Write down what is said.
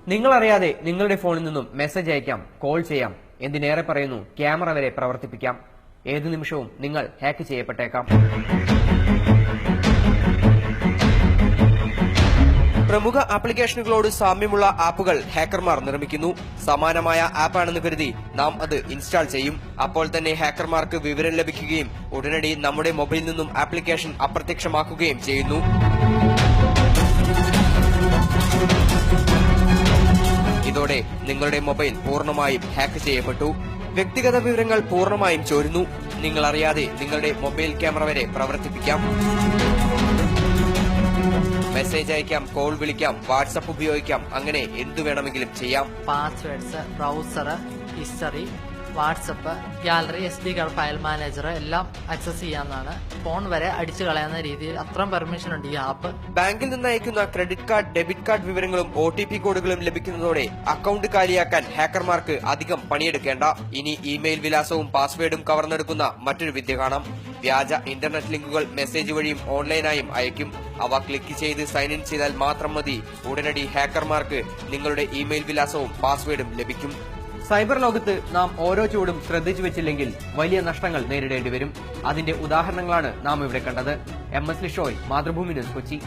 നിങ്ങളറിയാതെ നിങ്ങളുടെ ഫോണിൽ നിന്നും മെസ്സേജ് അയക്കാം, കോൾ ചെയ്യാം, എന്തിനേറെ പറയുന്നു ക്യാമറ വരെ പ്രവർത്തിപ്പിക്കാം. ഏതു നിമിഷവും നിങ്ങൾ ഹാക്ക് ചെയ്യപ്പെട്ടേക്കാം. പ്രമുഖ ആപ്ലിക്കേഷനുകളോട് സാമ്യമുള്ള ആപ്പുകൾ ഹാക്കർമാർ നിർമ്മിക്കുന്നു. സമാനമായ ആപ്പാണെന്ന് കരുതി നാം അത് ഇൻസ്റ്റാൾ ചെയ്യും. അപ്പോൾ തന്നെ ഹാക്കർമാർക്ക് വിവരം ലഭിക്കുകയും ഉടനടി നമ്മുടെ മൊബൈലിൽ നിന്നും ആപ്ലിക്കേഷൻ അപ്രത്യക്ഷമാക്കുകയും ചെയ്യുന്നു. ഇതോടെ നിങ്ങളുടെ മൊബൈൽ പൂർണ്ണമായും ഹാക്ക് ചെയ്യപ്പെട്ടു. വ്യക്തിഗത വിവരങ്ങൾ പൂർണ്ണമായും ചോരുന്നു. നിങ്ങൾ അറിയാതെ നിങ്ങളുടെ മൊബൈൽ ക്യാമറ വരെ പ്രവർത്തിപ്പിക്കാം. മെസ്സേജ് അയക്കാം, കോൾ വിളിക്കാം, വാട്സ്ആപ്പ് ഉപയോഗിക്കാം, അങ്ങനെ എന്തു വേണമെങ്കിലും ചെയ്യാം. Passwords, browser, history, WhatsApp, gallery, SD card, file manager എല്ലാം ആക്സസ് ചെയ്യാവുന്നതാണ്. ഫോൺ വരെ അടിച്ചു കളയുന്ന രീതിയിൽ അത്രയും പെർമിഷൻ ഉണ്ട് ഈ ആപ്പ്. ബാങ്കിൽ നിന്ന് അയക്കുന്ന ക്രെഡിറ്റ് കാർഡ്, ഡെബിറ്റ് കാർഡ് വിവരങ്ങളും OTP കോഡുകളും ലഭിക്കുന്നതോടെ അക്കൌണ്ട് കാലിയാക്കാൻ ഹാക്കർമാർക്ക് അധികം പണിയെടുക്കേണ്ട. ഇനി ഇമെയിൽ വിലാസവും പാസ്വേഡും കവർന്നെടുക്കുന്ന മറ്റൊരു വിദ്യ കാണാം. വ്യാജ ഇന്റർനെറ്റ് ലിങ്കുകൾ മെസ്സേജ് വഴിയും ഓൺലൈനായും അയക്കും. അവ ക്ലിക്ക് ചെയ്ത് സൈൻ ഇൻ ചെയ്താൽ മാത്രം മതി. ഉടനടി ഹാക്കർമാർക്ക് നിങ്ങളുടെ ഇമെയിൽ വിലാസവും പാസ്വേഡും ലഭിക്കും. സൈബർ ലോകത്ത് നാം ഓരോ ചൂടും ശ്രദ്ധിച്ചു വെച്ചില്ലെങ്കിൽ വലിയ നഷ്ടങ്ങൾ നേരിടേണ്ടി വരും. അതിന്റെ ഉദാഹരണങ്ങളാണ് നാം ഇവിടെ കണ്ടത്. MS Lishoy, Mathrubhumi news, Kochi.